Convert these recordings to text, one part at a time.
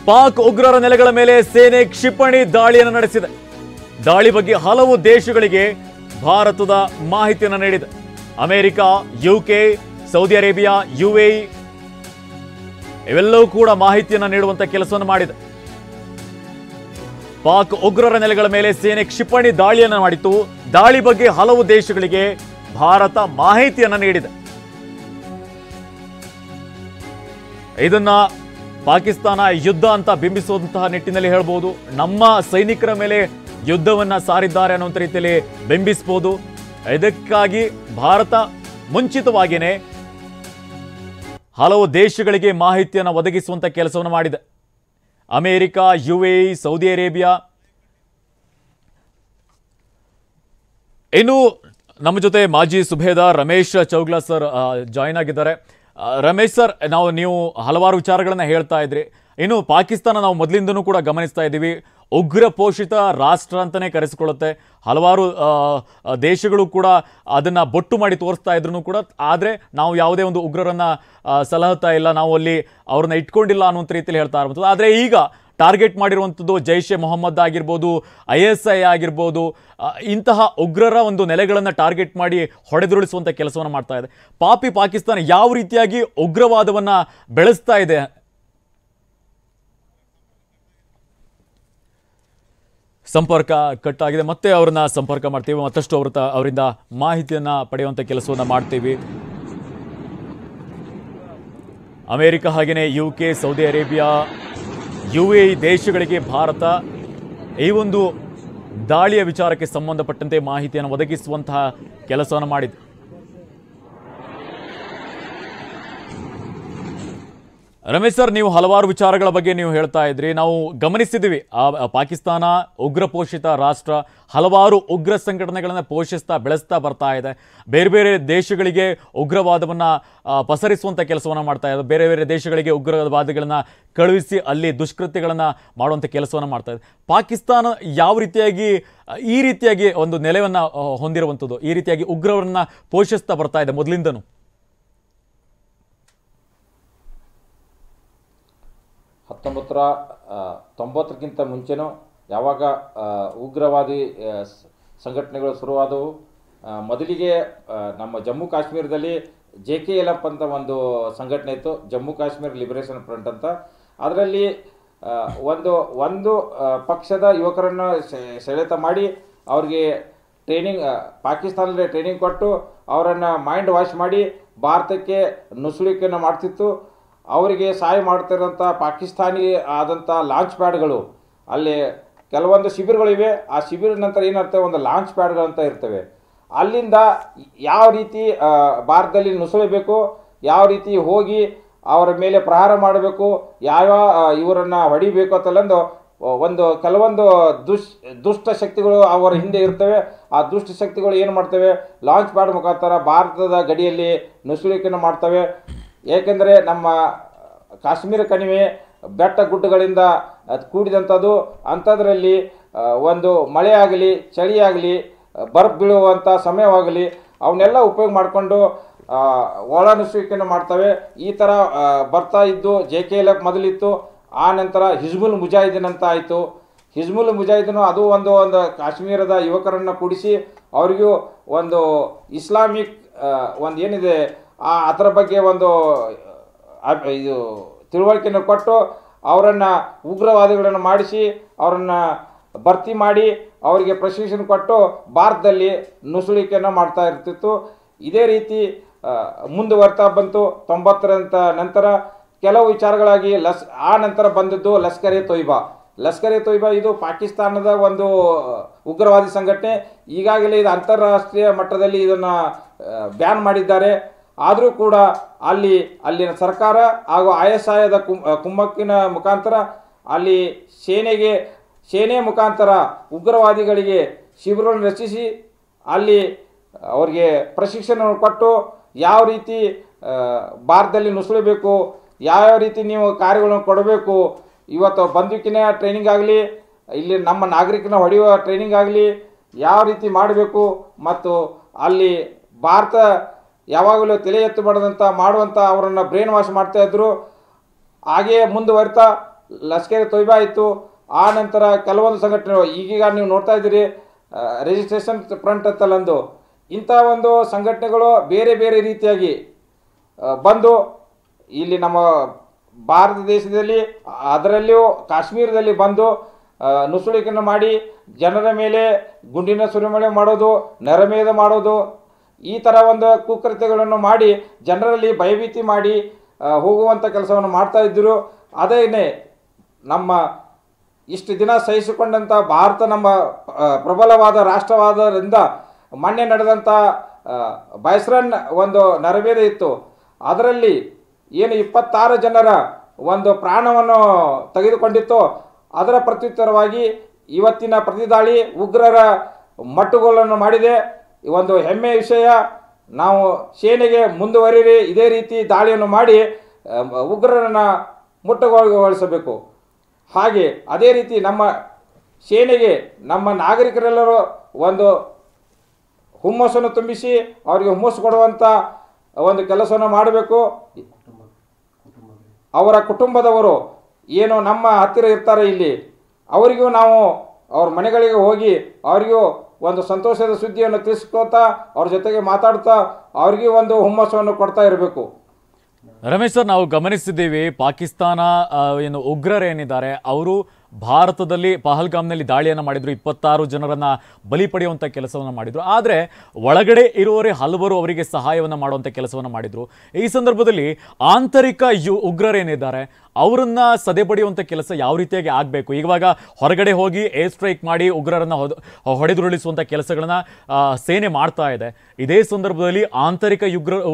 ಪಾಕ್ ಉಗ್ರರ ನೆಲೆಗಳ ಮೇಲೆ ಸೇನೆ ಕ್ಷಿಪಣಿ ದಾಳಿಯನ್ನು ನಡೆಸಿದೆ. ದಾಳಿ ಬಗ್ಗೆ ಹಲವು ದೇಶಗಳಿಗೆ ಭಾರತದ ಮಾಹಿತಿಯನ್ನು ನೀಡಿದೆ. America, UK, Saudi Arabia, UAE ಇವೆಲ್ಲವೂ ಕೂಡ ಮಾಹಿತಿಯನ್ನು ನೀಡುವಂತ ಕೆಲಸವನ್ನು ಮಾಡಿದೆ. ಪಾಕ್ ಉಗ್ರರ ನೆಲೆಗಳ ಮೇಲೆ ಸೇನೆ ಕ್ಷಿಪಣಿ ದಾಳಿಯನ್ನು ಮಾಡಿತ್ತು. ದಾಳಿ ಬಗ್ಗೆ ಹಲವು ದೇಶಗಳಿಗೆ ಭಾರತ ಮಾಹಿತಿಯನ್ನು ನೀಡಿದೆ. ಇದನ್ನ ಪಾಕಿಸ್ತಾನ ಯುದ್ಧ ಅಂತ ಬಿಂಬಿಸುವಂತಹ ನಿಟ್ಟಿನಲ್ಲಿ ಹೇಳ್ಬೋದು. ನಮ್ಮ ಸೈನಿಕರ ಮೇಲೆ ಯುದ್ಧವನ್ನ ಸಾರಿದ್ದಾರೆ ಅನ್ನುವಂಥ ರೀತಿಯಲ್ಲಿ ಬಿಂಬಿಸಬಹುದು. ಇದಕ್ಕಾಗಿ ಭಾರತ ಮುಂಚಿತವಾಗಿಯೇ ಹಲವು ದೇಶಗಳಿಗೆ ಮಾಹಿತಿಯನ್ನು ಒದಗಿಸುವಂತ ಕೆಲಸವನ್ನು ಮಾಡಿದೆ. America, UAE, Saudi Arabia. ಇನ್ನು ನಮ್ಮ ಜೊತೆ ಮಾಜಿ ಸುಬೇದಾರ್ ರಮೇಶ್ ಚೌಗ್ಲಾ ಸರ್ ಜಾಯಿನ್ ಆಗಿದ್ದಾರೆ. ರಮೇಶ್ ಸರ್, ನೀವು ಹಲವಾರು ವಿಚಾರಗಳನ್ನು ಹೇಳ್ತಾ ಇದ್ರಿ. ಇನ್ನು ಪಾಕಿಸ್ತಾನ ನಾವು ಮೊದಲಿಂದನೂ ಕೂಡ ಗಮನಿಸ್ತಾ ಇದ್ದೀವಿ, ಉಗ್ರ ಪೋಷಿತ ರಾಷ್ಟ್ರ ಅಂತಲೇ ಕರೆಸಿಕೊಳ್ಳುತ್ತೆ. ಹಲವಾರು ದೇಶಗಳು ಕೂಡ ಅದನ್ನು ಬೊಟ್ಟು ಮಾಡಿ ತೋರಿಸ್ತಾ ಇದ್ರು ಕೂಡ, ಆದರೆ ನಾವು ಯಾವುದೇ ಒಂದು ಉಗ್ರರನ್ನು ಸಲಹುತ್ತಾ ಇಲ್ಲ, ನಾವು ಅಲ್ಲಿ ಅವ್ರನ್ನ ಇಟ್ಕೊಂಡಿಲ್ಲ ಅನ್ನುವಂಥ ರೀತಿಯಲ್ಲಿ ಹೇಳ್ತಾ ಇರುವಂಥದ್ದು. ಆದರೆ ಈಗ ಟಾರ್ಗೆಟ್ ಮಾಡಿರುವಂಥದ್ದು ಜೈಷ್ ಎ ಮೊಹಮ್ಮದ್ ಆಗಿರ್ಬೋದು, ISI ಆಗಿರ್ಬೋದು, ಇಂತಹ ಉಗ್ರರ ಒಂದು ನೆಲೆಗಳನ್ನು ಟಾರ್ಗೆಟ್ ಮಾಡಿ ಹೊಡೆದುರುಳಿಸುವಂಥ ಕೆಲಸವನ್ನು ಮಾಡ್ತಾ ಇದೆ. ಪಾಕಿಸ್ತಾನ ಯಾವ ರೀತಿಯಾಗಿ ಉಗ್ರವಾದವನ್ನು ಬೆಳೆಸ್ತಾ ಇದೆ? ಸಂಪರ್ಕ ಕಟ್ ಆಗಿದೆ, ಮತ್ತೆ ಅವ್ರನ್ನ ಸಂಪರ್ಕ ಮಾಡ್ತೀವಿ, ಮತ್ತಷ್ಟು ಅವರಿಂದ ಮಾಹಿತಿಯನ್ನು ಪಡೆಯುವಂಥ ಕೆಲಸವನ್ನು ಮಾಡ್ತೀವಿ. ಅಮೆರಿಕ ಹಾಗೆಯೇ UK, ಸೌದಿ ಅರೇಬಿಯಾ, UAE ದೇಶಗಳಿಗೆ ಭಾರತ ಈ ಒಂದು ದಾಳಿಯ ವಿಚಾರಕ್ಕೆ ಸಂಬಂಧಪಟ್ಟಂತೆ ಮಾಹಿತಿಯನ್ನು ಒದಗಿಸುವಂತಹ ಕೆಲಸವನ್ನು ಮಾಡಿದೆ. ರಮೇಶ್ ಸರ್, ನೀವು ಹಲವಾರು ವಿಚಾರಗಳ ಬಗ್ಗೆ ನೀವು ಹೇಳ್ತಾ ಇದ್ರಿ. ನಾವು ಗಮನಿಸಿದ್ದೀವಿ, ಪಾಕಿಸ್ತಾನ ಉಗ್ರ ಪೋಷಿತ ರಾಷ್ಟ್ರ, ಹಲವಾರು ಉಗ್ರ ಸಂಘಟನೆಗಳನ್ನು ಪೋಷಿಸ್ತಾ ಬೆಳೆಸ್ತಾ ಬರ್ತಾ ಇದೆ. ಬೇರೆ ಬೇರೆ ದೇಶಗಳಿಗೆ ಉಗ್ರವಾದವನ್ನು ಪಸರಿಸುವಂಥ ಕೆಲಸವನ್ನು ಮಾಡ್ತಾ ಇದೆ. ಬೇರೆ ಬೇರೆ ದೇಶಗಳಿಗೆ ಉಗ್ರವಾದಿಗಳನ್ನು ಕಳುಹಿಸಿ ಅಲ್ಲಿ ದುಷ್ಕೃತ್ಯಗಳನ್ನು ಮಾಡುವಂಥ ಕೆಲಸವನ್ನು ಮಾಡ್ತಾ ಇದೆ. ಪಾಕಿಸ್ತಾನ ಯಾವ ರೀತಿಯಾಗಿ ಈ ರೀತಿಯಾಗಿ ಒಂದು ನೆಲೆಯನ್ನು ಹೊಂದಿರುವಂಥದ್ದು, ಈ ರೀತಿಯಾಗಿ ಉಗ್ರವರನ್ನು ಪೋಷಿಸ್ತಾ ಬರ್ತಾ ಇದೆ ಮೊದಲಿಂದನೂ? 1990ಕ್ಕಿಂತ ಮುಂಚೆನೂ ಯಾವಾಗ ಉಗ್ರವಾದಿ ಸಂಘಟನೆಗಳು ಶುರುವಾದವು, ಮೊದಲಿಗೆ ನಮ್ಮ ಜಮ್ಮು ಕಾಶ್ಮೀರದಲ್ಲಿ JKLF ಅಂತ ಒಂದು ಸಂಘಟನೆ ಇತ್ತು, ಜಮ್ಮು ಕಾಶ್ಮೀರ್ ಲಿಬರೇಷನ್ ಫ್ರಂಟ್ ಅಂತ. ಅದರಲ್ಲಿ ಒಂದು ಪಕ್ಷದ ಯುವಕರನ್ನು ಸೆಳೆತ ಮಾಡಿ ಅವ್ರಿಗೆ ಪಾಕಿಸ್ತಾನದಲ್ಲಿ ಟ್ರೈನಿಂಗ್ ಕೊಟ್ಟು ಅವರನ್ನು ಮೈಂಡ್ ವಾಶ್ ಮಾಡಿ ಭಾರತಕ್ಕೆ ನುಸುಳಿಕೆಯನ್ನು ಮಾಡ್ತಿತ್ತು. ಅವರಿಗೆ ಸಹಾಯ ಮಾಡ್ತಿರೋಂಥ ಪಾಕಿಸ್ತಾನಿ ಆದಂಥ ಲಾಂಚ್ ಪ್ಯಾಡ್ಗಳು, ಅಲ್ಲಿ ಕೆಲವೊಂದು ಶಿಬಿರಗಳಿವೆ. ಆ ಶಿಬಿರ ನಂತರ ಏನಿರ್ತವೆ, ಒಂದು ಲಾಂಚ್ ಪ್ಯಾಡ್ಗಳಂತ ಇರ್ತವೆ. ಅಲ್ಲಿಂದ ಯಾವ ರೀತಿ ಭಾರತದಲ್ಲಿ ನುಸುಳಬೇಕು, ಯಾವ ರೀತಿ ಹೋಗಿ ಅವರ ಮೇಲೆ ಪ್ರಹಾರ ಮಾಡಬೇಕು, ಯಾವ ಇವರನ್ನು ಹೊಡಿಬೇಕು ಅಂತಲ್ಲೊಂದು ಕೆಲವೊಂದು ದುಷ್ಟ ಶಕ್ತಿಗಳು ಅವರ ಹಿಂದೆ ಇರ್ತವೆ. ಆ ದುಷ್ಟ ಶಕ್ತಿಗಳು ಏನು ಮಾಡ್ತವೆ, ಲಾಂಚ್ ಪ್ಯಾಡ್ ಮುಖಾಂತರ ಭಾರತದ ಗಡಿಯಲ್ಲಿ ನುಸುಳಿಕೆಯನ್ನು ಮಾಡ್ತವೆ. ಏಕೆಂದರೆ ನಮ್ಮ ಕಾಶ್ಮೀರ ಕಣಿವೆ ಬೆಟ್ಟ ಗುಡ್ಡಗಳಿಂದ ಕೂಡಿದಂಥದ್ದು. ಅಂಥದ್ರಲ್ಲಿ ಒಂದು ಮಳೆ ಆಗಲಿ, ಚಳಿ ಆಗಲಿ, ಬರ್ಫ್ ಬೀಳುವಂಥ ಸಮಯವಾಗಲಿ ಅವನ್ನೆಲ್ಲ ಉಪಯೋಗ ಮಾಡಿಕೊಂಡು ಒಳ ನುಸುಳಿಕೆಯನ್ನು ಮಾಡ್ತವೆ. ಈ ಥರ ಬರ್ತಾ ಇದ್ದು JKLF ಮೊದಲಿತ್ತು. ಆ ನಂತರ ಹಿಜ್ಬುಲ್ ಮುಜಾಹಿದೀನ್ ಅಂತ ಆಯಿತು. ಹಿಜ್ಬುಲ್ ಮುಜಾಹಿದೀನು ಅದು ಒಂದು ಕಾಶ್ಮೀರದ ಯುವಕರನ್ನು ಕೂಡಿಸಿ ಅವರಿಗೂ ಒಂದು ಇಸ್ಲಾಮಿಕ್ ಒಂದು ಏನಿದೆ ಅದರ ಬಗ್ಗೆ ಒಂದು ಇದು ತಿಳುವಳಿಕೆಯನ್ನು ಕೊಟ್ಟು ಅವರನ್ನು ಉಗ್ರವಾದಿಗಳನ್ನು ಮಾಡಿಸಿ ಅವರನ್ನು ಭರ್ತಿ ಮಾಡಿ ಅವರಿಗೆ ಪ್ರಶಿಕ್ಷಣ ಕೊಟ್ಟು ಭಾರತದಲ್ಲಿ ನುಸುಳಿಕೆಯನ್ನು ಮಾಡ್ತಾ ಇರ್ತಿತ್ತು. ಇದೇ ರೀತಿ ಮುಂದುವರ್ತಾ ಬಂತು. 90ರ ನಂತರ ಕೆಲವು ವಿಚಾರಗಳಾಗಿ ಆ ನಂತರ ಬಂದದ್ದು ಲಷ್ಕರ್ ಎ ತೊಯ್ಬಾ. ಲಷ್ಕರ್ ಎ ತೊಯ್ಬಾ ಇದು ಪಾಕಿಸ್ತಾನದ ಒಂದು ಉಗ್ರವಾದಿ ಸಂಘಟನೆ. ಈಗಾಗಲೇ ಇದು ಅಂತಾರಾಷ್ಟ್ರೀಯ ಮಟ್ಟದಲ್ಲಿ ಇದನ್ನು ಬ್ಯಾನ್ ಮಾಡಿದ್ದಾರೆ. ಆದರೂ ಕೂಡ ಅಲ್ಲಿನ ಸರ್ಕಾರ ಹಾಗೂ ISIದ ಕುಮ್ಮಕ್ಕಿನ ಮುಖಾಂತರ ಅಲ್ಲಿ ಸೇನೆ ಮುಖಾಂತರ ಉಗ್ರವಾದಿಗಳಿಗೆ ಶಿಬಿರವನ್ನು ರಚಿಸಿ ಅಲ್ಲಿ ಅವರಿಗೆ ಪ್ರಶಿಕ್ಷಣ ಕೊಟ್ಟು ಯಾವ ರೀತಿ ಭಾರತದಲ್ಲಿ ನುಸುಳಬೇಕು, ಯಾವ ರೀತಿ ನೀವು ಕಾರ್ಯಗಳನ್ನು ಕೊಡಬೇಕು, ಇವತ್ತು ಬಂದೂಕಿನ ಟ್ರೈನಿಂಗ್ ಆಗಲಿ, ಇಲ್ಲಿ ನಮ್ಮ ನಾಗರಿಕನ ಹೊಡೆಯುವ ಟ್ರೈನಿಂಗ್ ಆಗಲಿ, ಯಾವ ರೀತಿ ಮಾಡಬೇಕು ಮತ್ತು ಅಲ್ಲಿ ಭಾರತ ಯಾವಾಗಲೂ ತಲೆ ಎತ್ತಬಾರದಂತ ಮಾಡುವಂಥ ಅವರನ್ನು ಬ್ರೈನ್ ವಾಶ್ ಮಾಡ್ತಾ ಇದ್ರು. ಹಾಗೆಯೇ ಮುಂದುವರಿತಾ ಲಷ್ಕರ್ ತೊಯ್ಬಾ ಇತ್ತು. ಆ ನಂತರ ಕೆಲವೊಂದು ಸಂಘಟನೆಗಳು ಈಗೀಗ ನೀವು ನೋಡ್ತಾ ಇದ್ದೀರಿ ರಿಜಿಸ್ಟ್ರೇಷನ್ ಫ್ರಂಟ್ ಅಂತಲ್ಲಂದು ಇಂಥ ಒಂದು ಸಂಘಟನೆಗಳು ಬೇರೆ ಬೇರೆ ರೀತಿಯಾಗಿ ಬಂದು ಇಲ್ಲಿ ನಮ್ಮ ಭಾರತ ದೇಶದಲ್ಲಿ ಅದರಲ್ಲಿಯೂ ಕಾಶ್ಮೀರದಲ್ಲಿ ಬಂದು ನುಸುಳಿಕೆಯನ್ನು ಮಾಡಿ ಜನರ ಮೇಲೆ ಗುಂಡಿನ ಸುರಿಮಳೆ ಮಾಡೋದು, ನರಮೇಧ ಮಾಡೋದು, ಈ ಥರ ಒಂದು ಕುಕೃತ್ಯಗಳನ್ನು ಮಾಡಿ ಜನರಲ್ಲಿ ಭಯಭೀತಿ ಮಾಡಿ ಹೋಗುವಂಥ ಕೆಲಸವನ್ನು ಮಾಡ್ತಾ ಇದ್ದರು. ಅದೇನೇ ನಮ್ಮ ಇಷ್ಟು ದಿನ ಸಹಿಸಿಕೊಂಡಂಥ ಭಾರತ ನಮ್ಮ ಪ್ರಬಲವಾದ ರಾಷ್ಟ್ರವಾದರಿಂದ ಮೊನ್ನೆ ನಡೆದಂಥ ಬೈಸ್ರನ್ ಒಂದು ನರಮೇಧ ಇತ್ತು. ಅದರಲ್ಲಿ ಏನು 26 ಜನರ ಒಂದು ಪ್ರಾಣವನ್ನು ತೆಗೆದುಕೊಂಡಿತ್ತು. ಅದರ ಪ್ರತ್ಯುತ್ತರವಾಗಿ ಇವತ್ತಿನ ಪ್ರತಿದಾಳಿ ಉಗ್ರರ ಮಟ್ಟುಗೋಲನ್ನು ಮಾಡಿದೆ. ಒಂದು ಹೆಮ್ಮೆಯ ವಿಷಯ. ನಾವು ಸೇನೆಗೆ ಮುಂದುವರಿರಿ, ಇದೇ ರೀತಿ ದಾಳಿಯನ್ನು ಮಾಡಿ ಉಗ್ರರನ್ನು ಮುಟ್ಟುಗೋಲಿಸಬೇಕು. ಹಾಗೆ ಅದೇ ರೀತಿ ನಮ್ಮ ಸೇನೆಗೆ ನಮ್ಮ ನಾಗರಿಕರೆಲ್ಲರೂ ಒಂದು ಹುಮ್ಮಸ್ಸನ್ನು ತುಂಬಿಸಿ ಅವರಿಗೆ ಹುಮ್ಮಸ್ಸು ಕೊಡುವಂಥ ಒಂದು ಕೆಲಸವನ್ನು ಮಾಡಬೇಕು. ಅವರ ಕುಟುಂಬದವರು ಏನು ನಮ್ಮ ಹತ್ತಿರ ಇರ್ತಾರೆ ಇಲ್ಲಿ, ಅವರಿಗೂ ನಾವು ಅವ್ರ ಮನೆಗಳಿಗೆ ಹೋಗಿ ಅವರಿಗೂ ಒಂದು ಸಂತೋಷದ ಸುದ್ದಿಯನ್ನು ತಿಳಿಸ್ಕೋತಾ ಅವ್ರ ಜೊತೆಗೆ ಮಾತಾಡ್ತಾ ಅವ್ರಿಗೂ ಒಂದು ಹುಮ್ಮಸ್ಸನ್ನು ಕೊಡ್ತಾ ಇರಬೇಕು. ರಮೇಶ್ ಸರ್, ನಾವು ಗಮನಿಸಿದ್ದೀವಿ ಪಾಕಿಸ್ತಾನ ಏನು ಉಗ್ರರೇನಿದ್ದಾರೆ ಅವರು ಭಾರತದಲ್ಲಿ ಪಹಲ್ಗಾಮ್ನಲ್ಲಿ ದಾಳಿಯನ್ನು ಮಾಡಿದ್ರು, 26 ಜನರನ್ನ ಬಲಿ ಪಡೆಯುವಂಥ ಕೆಲಸವನ್ನು ಮಾಡಿದ್ರು. ಆದರೆ ಒಳಗಡೆ ಇರುವವರೇ ಹಲವರು ಅವರಿಗೆ ಸಹಾಯವನ್ನು ಮಾಡುವಂಥ ಕೆಲಸವನ್ನು ಮಾಡಿದ್ರು. ಈ ಸಂದರ್ಭದಲ್ಲಿ ಆಂತರಿಕ ಉಗ್ರರೇನಿದ್ದಾರೆ ಅವರನ್ನ ಸದೆಬಡಿಯುವಂಥ ಕೆಲಸ ಯಾವ ರೀತಿಯಾಗಿ ಆಗಬೇಕು? ಇವಾಗ ಹೊರಗಡೆ ಹೋಗಿ ಏರ್ ಸ್ಟ್ರೈಕ್ ಮಾಡಿ ಉಗ್ರರನ್ನ ಹೊಡೆದುರುಳಿಸುವಂಥ ಕೆಲಸಗಳನ್ನ ಸೇನೆ ಮಾಡ್ತಾ ಇದೆ. ಇದೇ ಸಂದರ್ಭದಲ್ಲಿ ಆಂತರಿಕ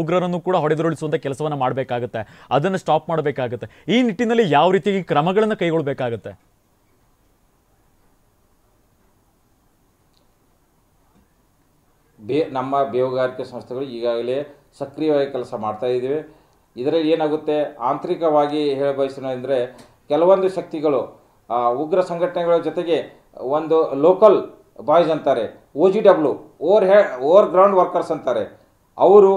ಉಗ್ರರನ್ನು ಕೂಡ ಹೊಡೆದುರುಳಿಸುವಂಥ ಕೆಲಸವನ್ನು ಮಾಡಬೇಕಾಗುತ್ತೆ, ಅದನ್ನು ಸ್ಟಾಪ್ ಮಾಡಬೇಕಾಗುತ್ತೆ. ಈ ನಿಟ್ಟಿನಲ್ಲಿ ಯಾವ ರೀತಿಯಾಗಿ ಕ್ರಮಗಳನ್ನು ಕೈಗೊಳ್ಳಬೇಕಾಗುತ್ತೆ? ನಮ್ಮ ಬೇಹುಗಾರಿಕೆ ಸಂಸ್ಥೆಗಳು ಈಗಾಗಲೇ ಸಕ್ರಿಯವಾಗಿ ಕೆಲಸ ಮಾಡ್ತಾ ಇದ್ದೀವಿ. ಇದರಲ್ಲಿ ಏನಾಗುತ್ತೆ, ಆಂತರಿಕವಾಗಿ ಹೇಳಬಯಸೋಣ ಕೆಲವೊಂದು ಶಕ್ತಿಗಳು ಉಗ್ರ ಸಂಘಟನೆಗಳ ಜೊತೆಗೆ ಒಂದು ಲೋಕಲ್ ಬಾಯ್ಸ್ ಅಂತಾರೆ, OGW ಓವರ್ ಗ್ರೌಂಡ್ ವರ್ಕರ್ಸ್ ಅಂತಾರೆ, ಅವರು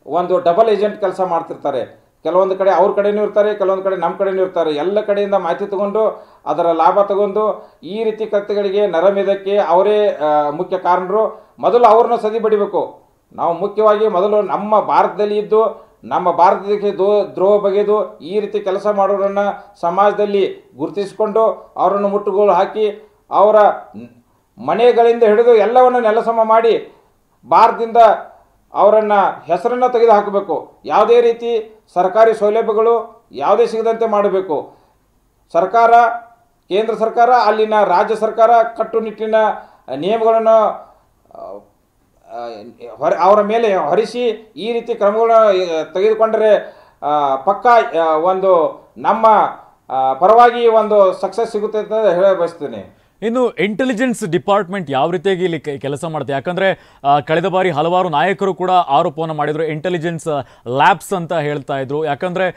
ಒಂದು ಡಬಲ್ ಏಜೆಂಟ್ ಕೆಲಸ ಮಾಡ್ತಿರ್ತಾರೆ. ಕೆಲವೊಂದು ಕಡೆ ಅವ್ರ ಕಡೆಯೂ ಇರ್ತಾರೆ, ಕೆಲವೊಂದು ಕಡೆ ನಮ್ಮ ಕಡೆಯೂ ಇರ್ತಾರೆ. ಎಲ್ಲ ಕಡೆಯಿಂದ ಮಾಹಿತಿ ತಗೊಂಡು ಅದರ ಲಾಭ ತಗೊಂಡು ಈ ರೀತಿ ಕೃತ್ಯಗಳಿಗೆ ನರಮೇಧಕ್ಕೆ ಅವರೇ ಮುಖ್ಯ ಕಾರಣರು. ಮೊದಲು ಅವ್ರನ್ನ ಸದಿ ಬಡಿಬೇಕು. ನಾವು ಮುಖ್ಯವಾಗಿ ಮೊದಲು ನಮ್ಮ ಭಾರತದಲ್ಲಿ ಇದ್ದು ನಮ್ಮ ಭಾರತಕ್ಕೆ ದ್ರೋಹ ಬಗೆದು ಈ ರೀತಿ ಕೆಲಸ ಮಾಡೋರನ್ನು ಸಮಾಜದಲ್ಲಿ ಗುರುತಿಸಿಕೊಂಡು ಅವರನ್ನು ಮುಟ್ಟುಗೋಲು ಹಾಕಿ ಅವರ ಮನೆಗಳಿಂದ ಹಿಡಿದು ಎಲ್ಲವನ್ನು ನೆಲಸಮ ಮಾಡಿ ಭಾರತದಿಂದ ಅವರನ್ನು ಹೆಸರನ್ನು ತೆಗೆದು ಹಾಕಬೇಕು. ಯಾವುದೇ ರೀತಿ ಸರ್ಕಾರಿ ಸೌಲಭ್ಯಗಳು ಯಾವುದೇ ಸಿಗದಂತೆ ಮಾಡಬೇಕು. ಸರ್ಕಾರ, ಕೇಂದ್ರ ಸರ್ಕಾರ, ಅಲ್ಲಿನ ರಾಜ್ಯ ಸರ್ಕಾರ ಕಟ್ಟುನಿಟ್ಟಿನ ನಿಯಮಗಳನ್ನು ಅವರ ಮೇಲೆ ಹೊರಿಸಿ ಈ ರೀತಿ ಕ್ರಮಗಳನ್ನು ತೆಗೆದುಕೊಂಡರೆ ಪಕ್ಕಾ ಒಂದು ನಮ್ಮ ಪರವಾಗಿ ಒಂದು ಸಕ್ಸಸ್ ಸಿಗುತ್ತೆ ಅಂತ ಹೇಳ ಬಯಸ್ತೇನೆ. ಇನ್ನು ಇಂಟೆಲಿಜೆನ್ಸ್ ಡಿಪಾರ್ಟ್ಮೆಂಟ್ ಯಾವ ರೀತಿಯಾಗಿ ಇಲ್ಲಿ ಕೆಲಸ ಮಾಡುತ್ತೆ? ಯಾಕಂದರೆ ಕಳೆದ ಬಾರಿ ಹಲವಾರು ನಾಯಕರು ಕೂಡ ಆರೋಪವನ್ನು ಮಾಡಿದರು, ಇಂಟೆಲಿಜೆನ್ಸ್ ಲ್ಯಾಬ್ಸ್ ಅಂತ ಹೇಳ್ತಾ ಇದ್ರು. ಯಾಕಂದರೆ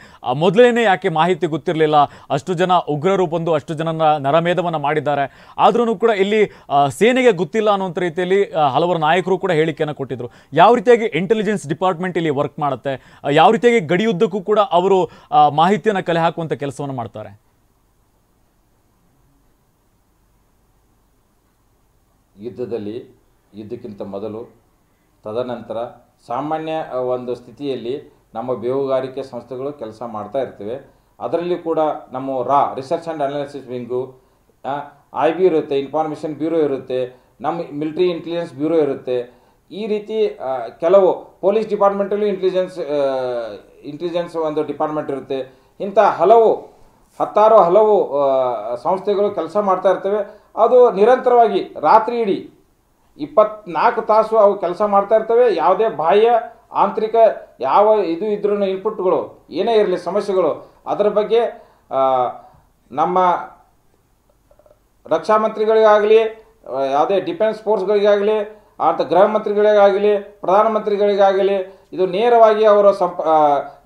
ಮೊದಲೇನೆ ಯಾಕೆ ಮಾಹಿತಿ ಗೊತ್ತಿರಲಿಲ್ಲ, ಅಷ್ಟು ಜನ ಉಗ್ರರು ಬಂದು ಅಷ್ಟು ಜನ ನರಮೇಧವನ್ನು ಮಾಡಿದ್ದಾರೆ, ಆದ್ರೂ ಕೂಡ ಇಲ್ಲಿ ಸೇನೆಗೆ ಗೊತ್ತಿಲ್ಲ ಅನ್ನೋಂಥ ರೀತಿಯಲ್ಲಿ ಹಲವಾರು ನಾಯಕರು ಕೂಡ ಹೇಳಿಕೆಯನ್ನು ಕೊಟ್ಟಿದ್ರು. ಯಾವ ರೀತಿಯಾಗಿ ಇಂಟೆಲಿಜೆನ್ಸ್ ಡಿಪಾರ್ಟ್ಮೆಂಟ್ ಇಲ್ಲಿ ವರ್ಕ್ ಮಾಡುತ್ತೆ, ಯಾವ ರೀತಿಯಾಗಿ ಗಡಿಯುದ್ದಕ್ಕೂ ಕೂಡ ಅವರು ಮಾಹಿತಿಯನ್ನು ಕಲೆ ಹಾಕುವಂಥ ಕೆಲಸವನ್ನು ಮಾಡ್ತಾರೆ? ಯುದ್ಧಕ್ಕಿಂತ ಮೊದಲು, ತದನಂತರ ಸಾಮಾನ್ಯ ಒಂದು ಸ್ಥಿತಿಯಲ್ಲಿ ನಮ್ಮ ಬೇಹುಗಾರಿಕೆ ಸಂಸ್ಥೆಗಳು ಕೆಲಸ ಮಾಡ್ತಾ ಇರ್ತವೆ. ಅದರಲ್ಲಿ ಕೂಡ ನಮ್ಮ research and analysis wing, IB ಇರುತ್ತೆ, ಇನ್ಫಾರ್ಮೇಷನ್ ಬ್ಯೂರೋ ಇರುತ್ತೆ, ನಮ್ಮ ಮಿಲಿಟರಿ ಇಂಟೆಲಿಜೆನ್ಸ್ ಬ್ಯೂರೋ ಇರುತ್ತೆ. ಈ ರೀತಿ ಕೆಲವು ಪೊಲೀಸ್ ಡಿಪಾರ್ಟ್ಮೆಂಟಲ್ಲೂ ಇಂಟೆಲಿಜೆನ್ಸ್ ಒಂದು ಡಿಪಾರ್ಟ್ಮೆಂಟ್ ಇರುತ್ತೆ. ಇಂಥ ಹಲವು ಸಂಸ್ಥೆಗಳು ಕೆಲಸ ಮಾಡ್ತಾ ಇರ್ತವೆ. ಅದು ನಿರಂತರವಾಗಿ ರಾತ್ರಿ ಇಡೀ 24 ತಾಸು ಅವು ಕೆಲಸ ಮಾಡ್ತಾ ಇರ್ತವೆ. ಯಾವುದೇ ಬಾಹ್ಯ ಆಂತರಿಕ ಯಾವ ಇದ್ರೂ ಇನ್ಪುಟ್ಗಳು ಏನೇ ಇರಲಿ ಸಮಸ್ಯೆಗಳು ಅದರ ಬಗ್ಗೆ ನಮ್ಮ ರಕ್ಷಾ ಮಂತ್ರಿಗಳಿಗಾಗಲಿ, ಯಾವುದೇ ಡಿಫೆನ್ಸ್ ಫೋರ್ಸ್ಗಳಿಗಾಗಲಿ, ಗೃಹ ಮಂತ್ರಿಗಳಿಗಾಗಲಿ, ಪ್ರಧಾನಮಂತ್ರಿಗಳಿಗಾಗಲಿ ಇದು ನೇರವಾಗಿ ಅವರು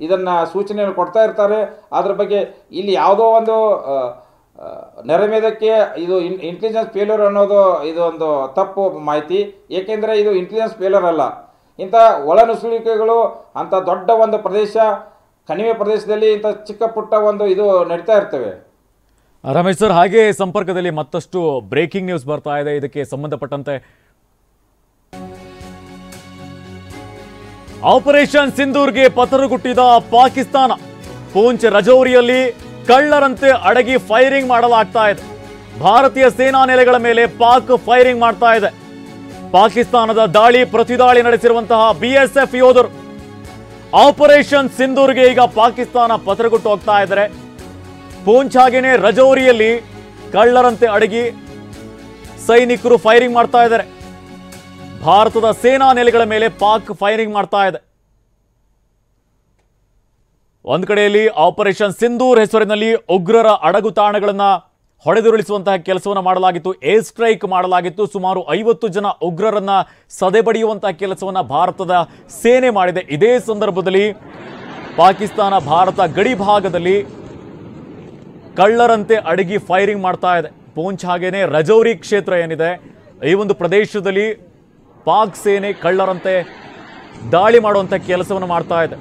ಇದನ್ನು ಸೂಚನೆಯನ್ನು ಕೊಡ್ತಾ ಇರ್ತಾರೆ. ಅದ್ರ ಬಗ್ಗೆ ಇಲ್ಲಿ ಯಾವುದೋ ಒಂದು ನರಮೇಧಕ್ಕೆ ಇದು ಇಂಟೆಲಿಜೆನ್ಸ್ ಫೇಲ್ಯೂರ್ ಅನ್ನೋದು ಇದು ಒಂದು ತಪ್ಪು ಮಾಹಿತಿ. ಏಕೆಂದರೆ ಇದು ಇಂಟೆಲಿಜೆನ್ಸ್ ಫೇಲ್ಯೂರ್ ಅಲ್ಲ. ಇಂಥ ಒಳನುಸುಳಿಕೆಗಳು ಅಂಥ ದೊಡ್ಡ ಒಂದು ಪ್ರದೇಶ, ಕಣಿವೆ ಪ್ರದೇಶದಲ್ಲಿ ಇಂಥ ಚಿಕ್ಕ ಪುಟ್ಟ ಒಂದು ಇದು ನಡೀತಾ ಇರ್ತವೆ. ರಮೇಶ್ ಸರ್, ಹಾಗೆ ಸಂಪರ್ಕದಲ್ಲಿ ಮತ್ತಷ್ಟು ಬ್ರೇಕಿಂಗ್ ನ್ಯೂಸ್ ಬರ್ತಾ ಇದೆ. ಇದಕ್ಕೆ ಸಂಬಂಧಪಟ್ಟಂತೆ ಆಪರೇಷನ್ ಸಿಂಧೂರ್ಗೆ ಪತರುಗುಟ್ಟಿದ ಪಾಕಿಸ್ತಾನ. ಪೂಂಚ್ ರಜೌರಿಯಲ್ಲಿ ಕಳ್ಳರಂತೆ ಅಡಗಿ ಫೈರಿಂಗ್ ಮಾಡಲಾಗ್ತಾ ಇದೆ. ಭಾರತೀಯ ಸೇನಾ ನೆಲೆಗಳ ಮೇಲೆ ಪಾಕ್ ಫೈರಿಂಗ್ ಮಾಡ್ತಾ ಇದೆ. ಪಾಕಿಸ್ತಾನದ ದಾಳಿ ಪ್ರತಿದಾಳಿ ನಡೆಸಿರುವಂತಹ ಬಿಎಸ್ಎಫ್ ಯೋಧರು ಆಪರೇಷನ್ ಸಿಂಧೂರ್ಗೆ ಈಗ ಪಾಕಿಸ್ತಾನ ಪತರಗುಟ್ಟು ಹೋಗ್ತಾ ಇದ್ದಾರೆ. ಪೂಂಚ್ ಹಾಗೇನೆ ರಜೌರಿಯಲ್ಲಿ ಕಳ್ಳರಂತೆ ಅಡಗಿ ಸೈನಿಕರು ಫೈರಿಂಗ್ ಮಾಡ್ತಾ ಇದ್ದಾರೆ. ಭಾರತದ ಸೇನಾ ನೆಲೆಗಳ ಮೇಲೆ ಪಾಕ್ ಫೈರಿಂಗ್ ಮಾಡ್ತಾ ಇದೆ. ಒಂದು ಕಡೆಯಲ್ಲಿ ಆಪರೇಷನ್ ಸಿಂಧೂರ್ ಹೆಸರಿನಲ್ಲಿ ಉಗ್ರರ ಅಡಗುತಾಣಗಳನ್ನ ಹೊಡೆದುರುಳಿಸುವಂತಹ ಕೆಲಸವನ್ನು ಮಾಡಲಾಗಿತ್ತು. ಏರ್ ಸ್ಟ್ರೈಕ್ ಮಾಡಲಾಗಿತ್ತು. ಸುಮಾರು 50 ಜನ ಉಗ್ರರನ್ನ ಸದೆಬಡಿಯುವಂತಹ ಕೆಲಸವನ್ನ ಭಾರತದ ಸೇನೆ ಮಾಡಿದೆ. ಇದೇ ಸಂದರ್ಭದಲ್ಲಿ ಪಾಕಿಸ್ತಾನ ಭಾರತ ಗಡಿ ಭಾಗದಲ್ಲಿ ಕಳ್ಳರಂತೆ ಅಡಗಿ ಫೈರಿಂಗ್ ಮಾಡ್ತಾ ಇದೆ. ಪೂಂಚ್ ಹಾಗೇನೆ ರಜೌರಿ ಕ್ಷೇತ್ರ ಏನಿದೆ, ಈ ಒಂದು ಪ್ರದೇಶದಲ್ಲಿ ಪಾಕ್ ಸೇನೆ ಕಳ್ಳರಂತೆ ದಾಳಿ ಮಾಡುವಂಥ ಕೆಲಸವನ್ನು ಮಾಡ್ತಾ ಇದೆ.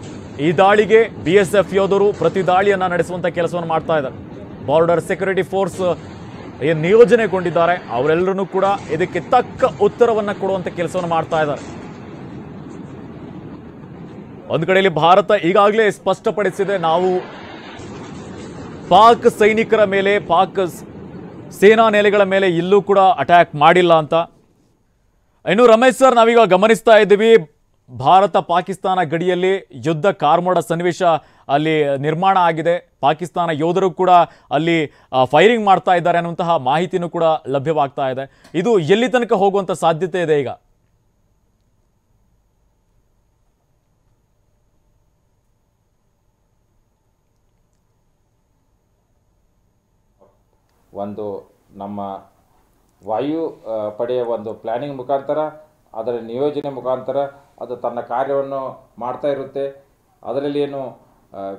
ಈ ದಾಳಿಗೆ ಬಿಎಸ್ಎಫ್ ಯೋಧರು ಪ್ರತಿ ದಾಳಿಯನ್ನು ನಡೆಸುವಂಥ ಕೆಲಸವನ್ನು ಮಾಡ್ತಾ ಇದ್ದಾರೆ. ಬಾರ್ಡರ್ ಸೆಕ್ಯೂರಿಟಿ ಫೋರ್ಸ್ ಏನು ನಿಯೋಜನೆಗೊಂಡಿದ್ದಾರೆ ಅವರೆಲ್ಲರೂ ಕೂಡ ಇದಕ್ಕೆ ತಕ್ಕ ಉತ್ತರವನ್ನು ಕೊಡುವಂಥ ಕೆಲಸವನ್ನು ಮಾಡ್ತಾ ಇದ್ದಾರೆ. ಒಂದು ಕಡೆಯಲ್ಲಿ ಭಾರತ ಈಗಾಗಲೇ ಸ್ಪಷ್ಟಪಡಿಸಿದೆ, ನಾವು ಪಾಕ್ ಸೈನಿಕರ ಮೇಲೆ, ಪಾಕ್ ಸೇನಾ ನೆಲೆಗಳ ಮೇಲೆ ಇಲ್ಲೂ ಕೂಡ ಅಟ್ಯಾಕ್ ಮಾಡಿಲ್ಲ ಅಂತ. ಇನ್ನು ರಮೇಶ್ ಸರ್, ನಾವೀಗ ಗಮನಿಸ್ತಾ ಇದ್ದೀವಿ, ಭಾರತ ಪಾಕಿಸ್ತಾನ ಗಡಿಯಲ್ಲಿ ಯುದ್ಧ ಕಾರ್ಮೋಡ ಸನ್ನಿವೇಶ ಅಲ್ಲಿ ನಿರ್ಮಾಣ ಆಗಿದೆ. ಪಾಕಿಸ್ತಾನ ಯೋಧರು ಕೂಡ ಅಲ್ಲಿ ಫೈರಿಂಗ್ ಮಾಡ್ತಾ ಇದ್ದಾರೆ ಅನ್ನುವಂತಹ ಮಾಹಿತಿನೂ ಕೂಡ ಲಭ್ಯವಾಗ್ತಾ ಇದೆ. ಇದು ಎಲ್ಲಿ ತನಕ ಹೋಗುವಂಥ ಸಾಧ್ಯತೆ ಇದೆ ಈಗ? ಒಂದು ನಮ್ಮ ವಾಯು ಪಡೆಯ ಒಂದು ಪ್ಲ್ಯಾನಿಂಗ್ ಮುಖಾಂತರ, ಅದರ ನಿಯೋಜನೆ ಮುಖಾಂತರ ಅದು ತನ್ನ ಕಾರ್ಯವನ್ನು ಮಾಡ್ತಾ ಇರುತ್ತೆ. ಅದರಲ್ಲಿ ಏನು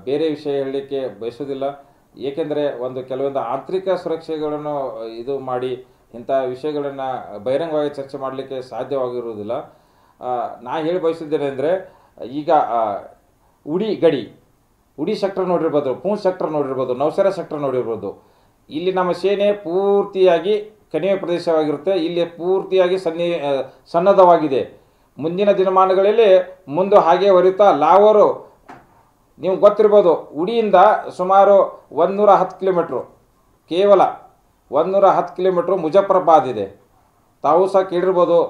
ಬೇರೆ ವಿಷಯ ಹೇಳಲಿಕ್ಕೆ ಬಯಸೋದಿಲ್ಲ. ಏಕೆಂದರೆ ಒಂದು ಕೆಲವೊಂದು ಆಂತರಿಕ ಸುರಕ್ಷೆಗಳನ್ನು ಇದು ಮಾಡಿ ಇಂಥ ವಿಷಯಗಳನ್ನು ಬಹಿರಂಗವಾಗಿ ಚರ್ಚೆ ಮಾಡಲಿಕ್ಕೆ ಸಾಧ್ಯವಾಗಿರುವುದಿಲ್ಲ. ನಾ ಹೇಳಿ ಬಯಸಿದ್ದೇನೆ ಅಂದರೆ, ಈಗ ಉಡಿ ಸೆಕ್ಟರ್ ನೋಡಿರ್ಬೋದು, ಪೂಂಚ್ ಸೆಕ್ಟರ್ ನೋಡಿರ್ಬೋದು, ನೌಸೆರಾ ಸೆಕ್ಟರ್ ನೋಡಿರ್ಬೋದು. ಇಲ್ಲಿ ನಮ್ಮ ಸೇನೆ ಪೂರ್ತಿಯಾಗಿ ಕಣಿವೆ ಪ್ರದೇಶವಾಗಿರುತ್ತೆ. ಇಲ್ಲಿ ಪೂರ್ತಿಯಾಗಿ ಸನ್ನದ್ಧವಾಗಿದೆ. ಮುಂದಿನ ದಿನಮಾನಗಳಲ್ಲಿ ಮುಂದೆ ಹಾಗೆ ಹೊರಿತಾ ಲಾಹೋರು, ನೀವು ಗೊತ್ತಿರ್ಬೋದು, ಉಡಿಯಿಂದ ಸುಮಾರು 110 ಕಿಲೋಮೀಟ್ರು, ಕೇವಲ 110 ಕಿಲೋಮೀಟ್ರು ಮುಜಫರಾಬಾದ್ ಇದೆ. ತಾವು ಸಹ ಕೇಳಿರ್ಬೋದು,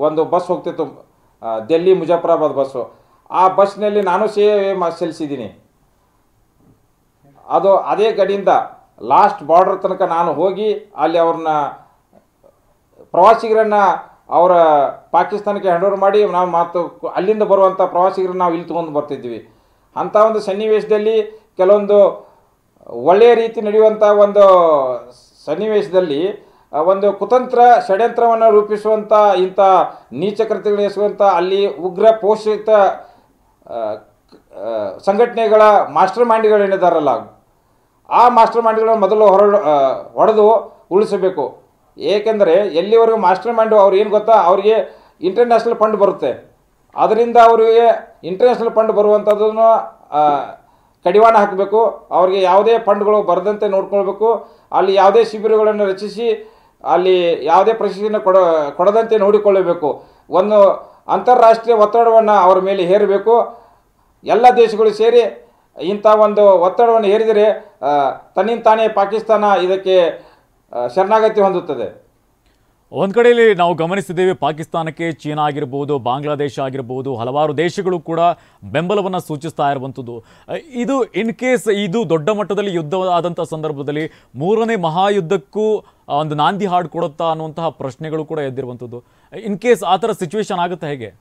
ಒಂದು ಬಸ್ ಹೋಗ್ತಿತ್ತು, ಡೆಲ್ಲಿ ಮುಜಫರಾಬಾದ್ ಬಸ್ಸು. ಆ ಬಸ್ನಲ್ಲಿ ನಾನು ಸೇವೆ ಸಲ್ಲಿಸಿದ್ದೀನಿ. ಅದು ಅದೇ ಗಡಿಯಿಂದ ಲಾಸ್ಟ್ ಬಾರ್ಡರ್ ತನಕ ನಾನು ಹೋಗಿ ಅಲ್ಲಿ ಅವ್ರನ್ನ ಪ್ರವಾಸಿಗರನ್ನು ಅವರ ಪಾಕಿಸ್ತಾನಕ್ಕೆ ಹ್ಯಾಂಡ್ ಓವರ್ ಮಾಡಿ ನಾವು ಮತ್ತು ಅಲ್ಲಿಂದ ಬರುವಂಥ ಪ್ರವಾಸಿಗರನ್ನು ನಾವು ಇಲ್ಲಿ ತೊಗೊಂಡು ಬರ್ತಿದ್ವಿ. ಅಂಥ ಒಂದು ಸನ್ನಿವೇಶದಲ್ಲಿ ಕೆಲವೊಂದು ಒಳ್ಳೆಯ ರೀತಿ ನಡೆಯುವಂಥ ಒಂದು ಸನ್ನಿವೇಶದಲ್ಲಿ ಒಂದು ಕುತಂತ್ರ ಷಡ್ಯಂತ್ರವನ್ನು ರೂಪಿಸುವಂಥ ಇಂಥ ನೀಚ ಕೃತ್ಯಗಳು ಎಸಗುವಂಥ ಅಲ್ಲಿ ಉಗ್ರ ಪೋಷಿತ ಸಂಘಟನೆಗಳ ಮಾಸ್ಟರ್ ಮೈಂಡ್ಗಳೇನಿದ್ದಾರಲ್ಲ, ಆ ಮಾಸ್ಟರ್ ಮೈಂಡ್ಗಳನ್ನು ಮೊದಲು ಹೊಡೆದು ಉಳಿಸಬೇಕು. ಏಕೆಂದರೆ ಎಲ್ಲಿವರೆಗೂ ಮಾಸ್ಟರ್ ಮೈಂಡು ಅವ್ರು ಏನು ಗೊತ್ತಾ, ಅವರಿಗೆ ಇಂಟರ್ನ್ಯಾಷನಲ್ ಫಂಡ್ ಬರುತ್ತೆ. ಅದರಿಂದ ಅವರಿಗೆ ಇಂಟರ್ನ್ಯಾಷನಲ್ ಫಂಡ್ ಬರುವಂಥದ್ದನ್ನು ಕಡಿವಾಣ ಹಾಕಬೇಕು. ಅವರಿಗೆ ಯಾವುದೇ ಫಂಡ್ಗಳು ಬರದಂತೆ ನೋಡ್ಕೊಳ್ಬೇಕು. ಅಲ್ಲಿ ಯಾವುದೇ ಶಿಬಿರಗಳನ್ನು ರಚಿಸಿ ಅಲ್ಲಿ ಯಾವುದೇ ಪ್ರಶಿಕ್ಷಣ ಕೊಡದಂತೆ ನೋಡಿಕೊಳ್ಳಬೇಕು. ಒಂದು ಅಂತಾರಾಷ್ಟ್ರೀಯ ಒತ್ತಡವನ್ನು ಅವರ ಮೇಲೆ ಹೇರಬೇಕು. ಎಲ್ಲ ದೇಶಗಳು ಸೇರಿ ಇಂಥ ಒಂದು ಒತ್ತಡವನ್ನು ಹೇರಿದರೆ ತನ್ನಿಂದ ತಾನೇ ಪಾಕಿಸ್ತಾನ ಇದಕ್ಕೆ ಶರಣಾಗತಿ ಹೊಂದುತ್ತದೆ. ಒಂದು ಕಡೆಯಲ್ಲಿ ನಾವು ಗಮನಿಸಿದ್ದೇವೆ, ಪಾಕಿಸ್ತಾನಕ್ಕೆ ಚೀನಾ ಆಗಿರ್ಬೋದು, ಬಾಂಗ್ಲಾದೇಶ ಆಗಿರ್ಬೋದು, ಹಲವಾರು ದೇಶಗಳು ಕೂಡ ಬೆಂಬಲವನ್ನು ಸೂಚಿಸ್ತಾ ಇರುವಂಥದ್ದು. ಇದು ಇನ್ ಕೇಸ್ ಇದು ದೊಡ್ಡ ಮಟ್ಟದಲ್ಲಿ ಯುದ್ಧ ಆದಂಥ ಸಂದರ್ಭದಲ್ಲಿ 3ನೇ ಮಹಾಯುದ್ಧಕ್ಕೂ ಒಂದು ನಾಂದಿ ಹಾಡು ಕೊಡುತ್ತಾ ಅನ್ನುವಂತಹ ಪ್ರಶ್ನೆಗಳು ಕೂಡ ಎದ್ದಿರುವಂಥದ್ದು. ಇನ್ ಕೇಸ್ ಆ ಥರ ಸಿಚುವೇಶನ್ ಆಗುತ್ತೆ ಹೇಗೆ?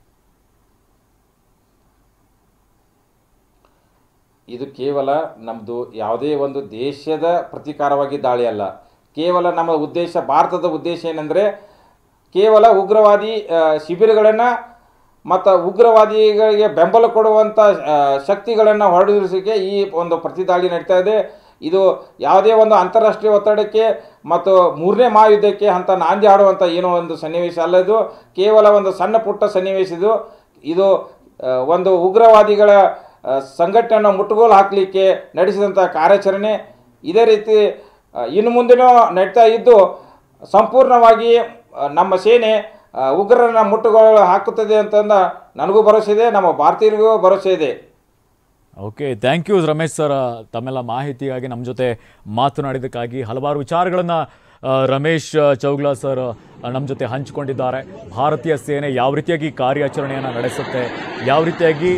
ಇದು ಕೇವಲ ನಮ್ಮದು ಯಾವುದೇ ಒಂದು ದೇಶದ ಪ್ರತೀಕಾರವಾಗಿ ದಾಳಿ ಅಲ್ಲ. ಕೇವಲ ನಮ್ಮ ಉದ್ದೇಶ, ಭಾರತದ ಉದ್ದೇಶ ಏನೆಂದರೆ ಕೇವಲ ಉಗ್ರವಾದಿ ಶಿಬಿರಗಳನ್ನು ಮತ್ತು ಉಗ್ರವಾದಿಗಳಿಗೆ ಬೆಂಬಲ ಕೊಡುವಂಥ ಶಕ್ತಿಗಳನ್ನು ಹೊರಡಿಸಲಿಕ್ಕೆ ಈ ಒಂದು ಪ್ರತಿದಾಳಿ ನಡೀತಾ ಇದೆ. ಇದು ಯಾವುದೇ ಒಂದು ಅಂತಾರಾಷ್ಟ್ರೀಯ ಒತ್ತಡಕ್ಕೆ ಮತ್ತು 3ನೇ ಮಹಾಯುದ್ಧಕ್ಕೆ ಅಂತ ನಾಂದಿ ಆಡುವಂಥ ಏನೋ ಒಂದು ಸನ್ನಿವೇಶ ಅಲ್ಲ. ಇದು ಕೇವಲ ಒಂದು ಸಣ್ಣ ಪುಟ್ಟ ಸನ್ನಿವೇಶ. ಇದು ಒಂದು ಉಗ್ರವಾದಿಗಳ ಸಂಘಟನೆಯನ್ನು ಮುಟ್ಟುಗೋಲು ಹಾಕಲಿಕ್ಕೆ ನಡೆಸಿದಂಥ ಕಾರ್ಯಾಚರಣೆ. ಇದೇ ರೀತಿ ಇನ್ನು ಮುಂದೆನೂ ನಡೀತಾ ಇದ್ದು ಸಂಪೂರ್ಣವಾಗಿ ನಮ್ಮ ಸೇನೆ ಉಗ್ರರನ್ನ ಮುಟ್ಟುಗೋಲು ಹಾಕುತ್ತದೆ ಅಂತಂದ ನನಗೂ ಭರವಸೆ ಇದೆ, ನಮ್ಮ ಭಾರತೀಯರಿಗೂ ಭರವಸೆ ಇದೆ. Okay, thank you Ramesh sir, ತಮ್ಮೆಲ್ಲ ಮಾಹಿತಿಗಾಗಿ ನಮ್ಮ ಜೊತೆ ಮಾತನಾಡಿದ್ದಕ್ಕಾಗಿ. ಹಲವಾರು ವಿಚಾರಗಳನ್ನು ರಮೇಶ್ ಚೌಗ್ಲಾ ಸರ್ ನಮ್ಮ ಜೊತೆ ಹಂಚಿಕೊಂಡಿದ್ದಾರೆ. ಭಾರತೀಯ ಸೇನೆ ಯಾವ ರೀತಿಯಾಗಿ ಕಾರ್ಯಾಚರಣೆಯನ್ನು ನಡೆಸುತ್ತೆ, ಯಾವ ರೀತಿಯಾಗಿ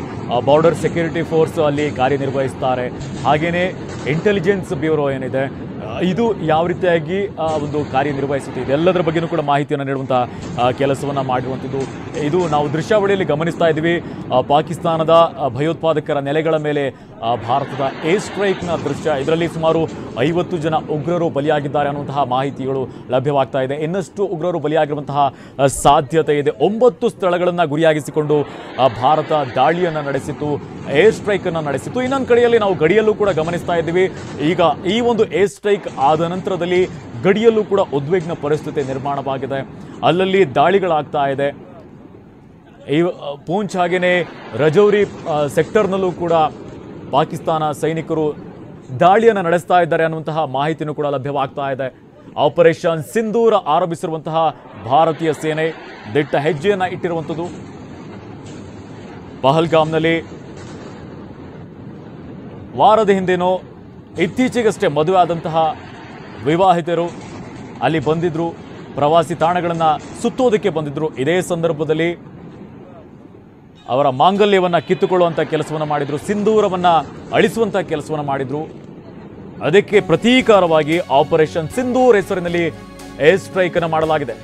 ಬಾರ್ಡರ್ ಸೆಕ್ಯೂರಿಟಿ ಫೋರ್ಸ್ ಅಲ್ಲಿ ಕಾರ್ಯನಿರ್ವಹಿಸ್ತಾರೆ, ಹಾಗೆಯೇ ಇಂಟೆಲಿಜೆನ್ಸ್ ಬ್ಯೂರೋ ಏನಿದೆ ಇದು ಯಾವ ರೀತಿಯಾಗಿ ಒಂದು ಕಾರ್ಯನಿರ್ವಹಿಸುತ್ತೆ, ಇದೆಲ್ಲದರ ಬಗ್ಗೆಯೂ ಕೂಡ ಮಾಹಿತಿಯನ್ನು ನೀಡುವಂಥ ಕೆಲಸವನ್ನು ಮಾಡಿರುವಂಥದ್ದು. ಇದು ನಾವು ದೃಶ್ಯಾವಳಿಯಲ್ಲಿ ಗಮನಿಸ್ತಾ ಇದ್ದೀವಿ. ಪಾಕಿಸ್ತಾನದ ಭಯೋತ್ಪಾದಕರ ನೆಲೆಗಳ ಮೇಲೆ ಭಾರತದ ಏರ್ ಸ್ಟ್ರೈಕ್ನ ದೃಶ್ಯ. ಇದರಲ್ಲಿ ಸುಮಾರು 50 ಜನ ಉಗ್ರರು ಬಲಿಯಾಗಿದ್ದಾರೆ ಅನ್ನುವಂತಹ ಮಾಹಿತಿಗಳು ಲಭ್ಯವಾಗ್ತಾ ಇದೆ. ಇನ್ನಷ್ಟು ಉಗ್ರರು ಬಲಿಯಾಗಿರುವಂತಹ ಸಾಧ್ಯತೆ ಇದೆ. 9 ಸ್ಥಳಗಳನ್ನು ಗುರಿಯಾಗಿಸಿಕೊಂಡು ಭಾರತ ದಾಳಿಯನ್ನು ನಡೆಸಿತು, ಏರ್ ಸ್ಟ್ರೈಕನ್ನು ನಡೆಸಿತು. ಇನ್ನೊಂದು ಕಡೆಯಲ್ಲಿ ನಾವು ಗಡಿಯಲ್ಲೂ ಕೂಡ ಗಮನಿಸ್ತಾ ಇದ್ದೀವಿ. ಈಗ ಈ ಒಂದು ಏರ್ ಸ್ಟ್ರೈಕ್ ಆದ ನಂತರದಲ್ಲಿ ಗಡಿಯಲ್ಲೂ ಕೂಡ ಉದ್ವಿಗ್ನ ಪರಿಸ್ಥಿತಿ ನಿರ್ಮಾಣವಾಗಿದೆ. ಅಲ್ಲಲ್ಲಿ ದಾಳಿಗಳಾಗ್ತಾ ಇದೆ. ಈ ಪೂಂಚ್ ಹಾಗೆಯೇ ರಜೌರಿ ಸೆಕ್ಟರ್ನಲ್ಲೂ ಕೂಡ ಪಾಕಿಸ್ತಾನ ಸೈನಿಕರು ದಾಳಿಯನ್ನು ನಡೆಸ್ತಾ ಇದ್ದಾರೆ ಅನ್ನುವಂತಹ ಮಾಹಿತಿನೂ ಕೂಡ ಲಭ್ಯವಾಗ್ತಾ ಇದೆ. ಆಪರೇಷನ್ ಸಿಂಧೂರ ಆರಂಭಿಸಿರುವಂತಹ ಭಾರತೀಯ ಸೇನೆ ದಿಟ್ಟ ಹೆಜ್ಜೆಯನ್ನು ಇಟ್ಟಿರುವಂಥದ್ದು. ಪಹಲ್ಗಾಮ್ನಲ್ಲಿ ವಾರದ ಹಿಂದೆನೋ ಇತ್ತೀಚೆಗಷ್ಟೇ ಮದುವೆ ಆದಂತಹ ವಿವಾಹಿತರು ಅಲ್ಲಿ ಬಂದಿದ್ರು, ಪ್ರವಾಸಿ ತಾಣಗಳನ್ನು ಸುತ್ತೋದಕ್ಕೆ ಬಂದಿದ್ರು. ಇದೇ ಸಂದರ್ಭದಲ್ಲಿ ಅವರ ಮಾಂಗಲ್ಯವನ್ನು ಕಿತ್ತುಕೊಳ್ಳುವಂಥ ಕೆಲಸವನ್ನು ಮಾಡಿದರು, ಸಿಂಧೂರವನ್ನು ಅಳಿಸುವಂಥ ಕೆಲಸವನ್ನು ಮಾಡಿದರು. ಅದಕ್ಕೆ ಪ್ರತೀಕಾರವಾಗಿ ಆಪರೇಷನ್ ಸಿಂಧೂರ್ ಹೆಸರಿನಲ್ಲಿ ಏರ್ ಸ್ಟ್ರೈಕ್ ಅನ್ನು ಮಾಡಲಾಗಿದೆ.